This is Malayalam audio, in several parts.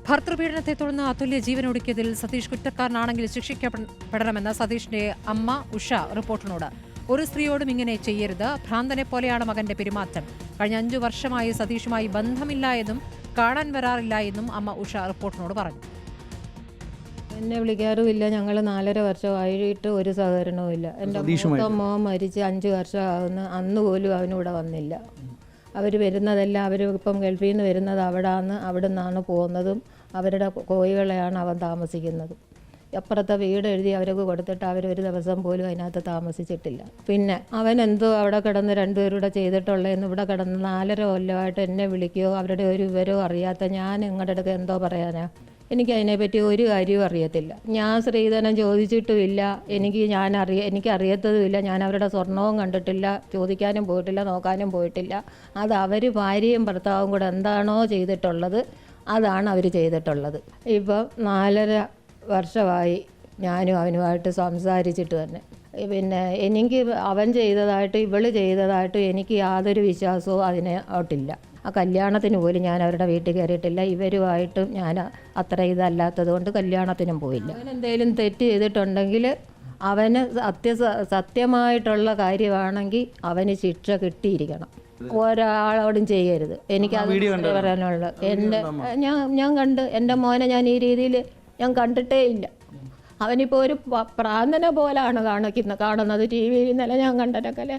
ഭർത്തൃപീഡനത്തെ തുടർന്ന് അതുല്യ ജീവനൊടുക്കിയതിൽ സതീഷ് കുറ്റക്കാരനാണെങ്കിൽ ശിക്ഷിക്കപ്പെടണമെന്ന സതീഷിന്റെ അമ്മ ഉഷ റിപ്പോർട്ടിനോട്. ഒരു സ്ത്രീയോടും ഇങ്ങനെ ചെയ്യരുത്, ഭ്രാന്തനെ പോലെയാണ് മകന്റെ പെരുമാറ്റം. കഴിഞ്ഞ 5 വർഷമായി സതീഷുമായി ബന്ധമില്ല എന്നും കാണാൻ വരാറില്ല എന്നും അമ്മ ഉഷ റിപ്പോർട്ടിനോട് പറഞ്ഞു. എന്നെ വിളിക്കാറുമില്ല. ഞങ്ങൾ 4.5 വർഷമായിട്ട് ഒരു സഹകരണവും ഇല്ല. എൻ്റെ മൂത്ത മോൻ മരിച്ച് 5 വർഷമാകുന്ന അന്ന് പോലും അവനിവിടെ വന്നില്ല. അവർ വരുന്നതെല്ലാം അവർ ഇപ്പം ഗൾഫിൽ നിന്ന് വരുന്നത് അവിടെ നിന്നാണ് പോകുന്നതും അവരുടെ കോഴികളെയാണ് അവൻ താമസിക്കുന്നത്. അപ്പുറത്തെ വീട് എഴുതി അവർക്ക് കൊടുത്തിട്ട് അവരൊരു ദിവസം പോലും അതിനകത്ത് താമസിച്ചിട്ടില്ല. പിന്നെ അവൻ എന്തോ അവിടെ കിടന്ന് 2 പേരൂടെ ചെയ്തിട്ടുള്ളതെന്ന് ഇവിടെ കിടന്ന് 4.5 കൊല്ലമായിട്ട് എന്നെ വിളിക്കുകയോ അവരുടെ ഒരു വിവരവും അറിയാത്ത ഞാൻ നിങ്ങളുടെ അടുത്ത് എന്തോ പറയാനാ? എനിക്കതിനെപ്പറ്റി ഒരു കാര്യവും അറിയത്തില്ല. ഞാൻ സ്ത്രീധനം ചോദിച്ചിട്ടുമില്ല, എനിക്കറിയത്തതുമില്ല. ഞാൻ അവരുടെ സ്വർണവും കണ്ടിട്ടില്ല, ചോദിക്കാനും പോയിട്ടില്ല, നോക്കാനും പോയിട്ടില്ല. അത് അവർ ഭാര്യയും ഭർത്താവും കൂടെ എന്താണോ ചെയ്തിട്ടുള്ളത് അതാണ് അവർ ചെയ്തിട്ടുള്ളത്. ഇപ്പം 4.5 വർഷമായി ഞാനും അവനുമായിട്ട് സംസാരിച്ചിട്ട് തന്നെ. പിന്നെ എനിക്ക് അവൻ ചെയ്തതായിട്ട് ഇവൾ ചെയ്തതായിട്ട് എനിക്ക് യാതൊരു വിശ്വാസവും അതിനോട്ടില്ല. ആ കല്യാണത്തിന് പോലും ഞാൻ അവരുടെ വീട്ടിൽ കയറിയിട്ടില്ല. ഇവരുമായിട്ടും ഞാൻ അത്ര ഇതല്ലാത്തത് കൊണ്ട് കല്യാണത്തിനും പോയില്ല. അവൻ എന്തെങ്കിലും തെറ്റ് ചെയ്തിട്ടുണ്ടെങ്കിൽ അവന് സത്യമായിട്ടുള്ള കാര്യമാണെങ്കിൽ അവന് ശിക്ഷ കിട്ടിയിരിക്കണം. ഒരാളോടും ചെയ്യരുത്. എനിക്കത് പറയാനുള്ളത്. ഞാൻ കണ്ട് എൻ്റെ മോനെ ഞാൻ ഈ രീതിയിൽ ഞാൻ കണ്ടിട്ടേ ഇല്ല. അവനിപ്പോൾ ഒരു പ്രാന്തനെ പോലാണ് കാണുന്നത്. ടി വിയിൽ ഇന്നലെ ഞാൻ കണ്ടതൊക്കെ.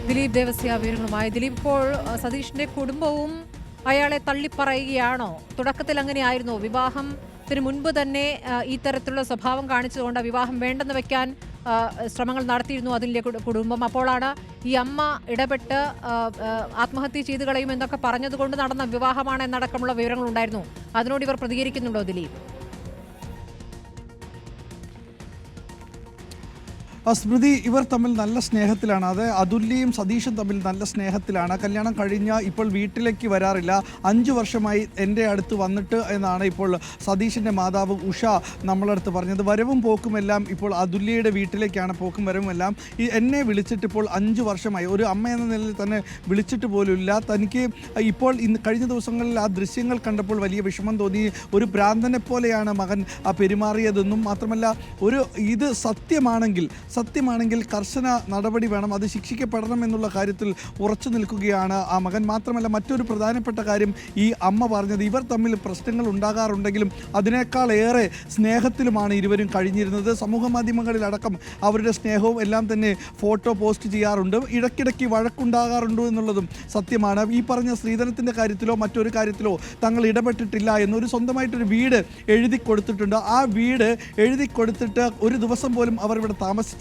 ദിലീപ് ദേവസ്യ വിവരങ്ങളുമായി. ദിലീപ്, ഇപ്പോൾ സതീഷിന്റെ കുടുംബവും അയാളെ തള്ളിപ്പറയുകയാണോ? തുടക്കത്തിൽ അങ്ങനെയായിരുന്നു? വിവാഹത്തിന് മുൻപ് തന്നെ ഈ തരത്തിലുള്ള സ്വഭാവം കാണിച്ചുകൊണ്ട് വിവാഹം വേണ്ടെന്ന് വെക്കാൻ ശ്രമങ്ങൾ നടത്തിയിരുന്നു അതിലെ കുടുംബം. അപ്പോഴാണ് ഈ അമ്മ ഇടപെട്ട് ആത്മഹത്യ ചെയ്തു കളയും എന്നൊക്കെ പറഞ്ഞതുകൊണ്ട് നടന്ന വിവാഹമാണ് എന്നടക്കമുള്ള വിവരങ്ങൾ ഉണ്ടായിരുന്നു. അതിനോട് ഇവർ പ്രതികരിക്കുന്നുണ്ടോ ദിലീപ്? സ്മൃതി, ഇവർ തമ്മിൽ നല്ല സ്നേഹത്തിലാണ്. അത് അതുല്യയും സതീഷും തമ്മിൽ നല്ല സ്നേഹത്തിലാണ്. കല്യാണം കഴിഞ്ഞ ഇപ്പോൾ വീട്ടിലേക്ക് വരാറില്ല. 5 വർഷമായി എൻ്റെ അടുത്ത് വന്നിട്ട് എന്നാണ് ഇപ്പോൾ സതീഷിൻ്റെ മാതാവ് ഉഷ നമ്മളടുത്ത് പറഞ്ഞത്. വരവും പോക്കുമെല്ലാം ഇപ്പോൾ അതുല്യയുടെ വീട്ടിലേക്കാണ് പോക്കും വരവുമെല്ലാം. എന്നെ വിളിച്ചിട്ട് ഇപ്പോൾ 5 വർഷമായി. ഒരു അമ്മ എന്ന നിലയിൽ തന്നെ വിളിച്ചിട്ട് പോലുമില്ല. തനിക്ക് ഇപ്പോൾ കഴിഞ്ഞ ദിവസങ്ങളിൽ ആ ദൃശ്യങ്ങൾ കണ്ടപ്പോൾ വലിയ വിഷമം തോന്നി. ഒരു ഭ്രാന്തനെ പോലെയാണ് മകൻ പെരുമാറിയതെന്നും മാത്രമല്ല ഇത് സത്യമാണെങ്കിൽ കർശന നടപടി വേണം, അത് ശിക്ഷിക്കപ്പെടണം എന്നുള്ള കാര്യത്തിൽ ഉറച്ചു നിൽക്കുകയാണ് ആ മകൻ. മാത്രമല്ല മറ്റൊരു പ്രധാനപ്പെട്ട കാര്യം ഈ അമ്മ പറഞ്ഞത്, ഇവർ തമ്മിൽ പ്രശ്നങ്ങൾ ഉണ്ടാകാറുണ്ടെങ്കിലും അതിനേക്കാൾ ഏറെ സ്നേഹത്തിലുമാണ് ഇരുവരും കഴിഞ്ഞിരുന്നത്. സമൂഹ മാധ്യമങ്ങളിലടക്കം അവരുടെ സ്നേഹവും എല്ലാം തന്നെ ഫോട്ടോ പോസ്റ്റ് ചെയ്യാറുണ്ട്. ഇടയ്ക്കിടയ്ക്ക് വഴക്കുണ്ടാകാറുണ്ട് എന്നുള്ളതും സത്യമാണ്. ഈ പറഞ്ഞ സ്ത്രീധനത്തിൻ്റെ കാര്യത്തിലോ മറ്റൊരു കാര്യത്തിലോ തങ്ങൾ ഇടപെട്ടിട്ടില്ല എന്നൊരു സ്വന്തമായിട്ടൊരു വീട് എഴുതി കൊടുത്തിട്ടുണ്ട്. ആ വീട് എഴുതി കൊടുത്തിട്ട് ഒരു ദിവസം പോലും അവർ ഇവിടെ താമസിച്ചിട്ടില്ല.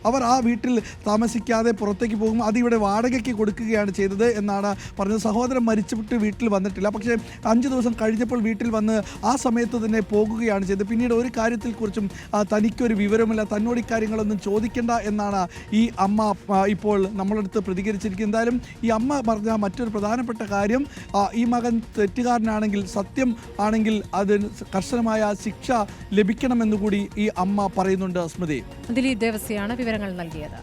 അവർ ആ വീട്ടിൽ താമസിക്കാതെ പുറത്തേക്ക് പോകും. അതിവിടെ വാടകയ്ക്ക് കൊടുക്കുകയാണ് ചെയ്തത് എന്നാണ് പറഞ്ഞത്. സഹോദരൻ മരിച്ചിട്ട് വീട്ടിൽ വന്നിട്ടില്ല. പക്ഷേ 5 ദിവസം കഴിഞ്ഞപ്പോൾ വീട്ടിൽ വന്ന് ആ സമയത്ത് തന്നെ പോകുകയാണ് ചെയ്തത്. പിന്നീട് ഒരു കാര്യത്തിൽ കുറിച്ചും തനിക്കൊരു വിവരമില്ല, തന്നോട് ഇക്കാര്യങ്ങളൊന്നും ചോദിക്കേണ്ട എന്നാണ് ഈ അമ്മ ഇപ്പോൾ നമ്മളടുത്ത് പ്രതികരിച്ചിരിക്കുന്നത്. എന്തായാലും ഈ അമ്മ പറഞ്ഞ മറ്റൊരു പ്രധാനപ്പെട്ട കാര്യം, ഈ മകൻ തെറ്റുകാരനാണെങ്കിൽ, സത്യം ആണെങ്കിൽ അതിന് കർശനമായ ശിക്ഷ ലഭിക്കണമെന്നുകൂടി ഈ അമ്മ പറയുന്നുണ്ട്. സ്മൃതി, ദിലീപ് ദേവസ്യാണ് വിവരങ്ങൾ നൽകിയത്.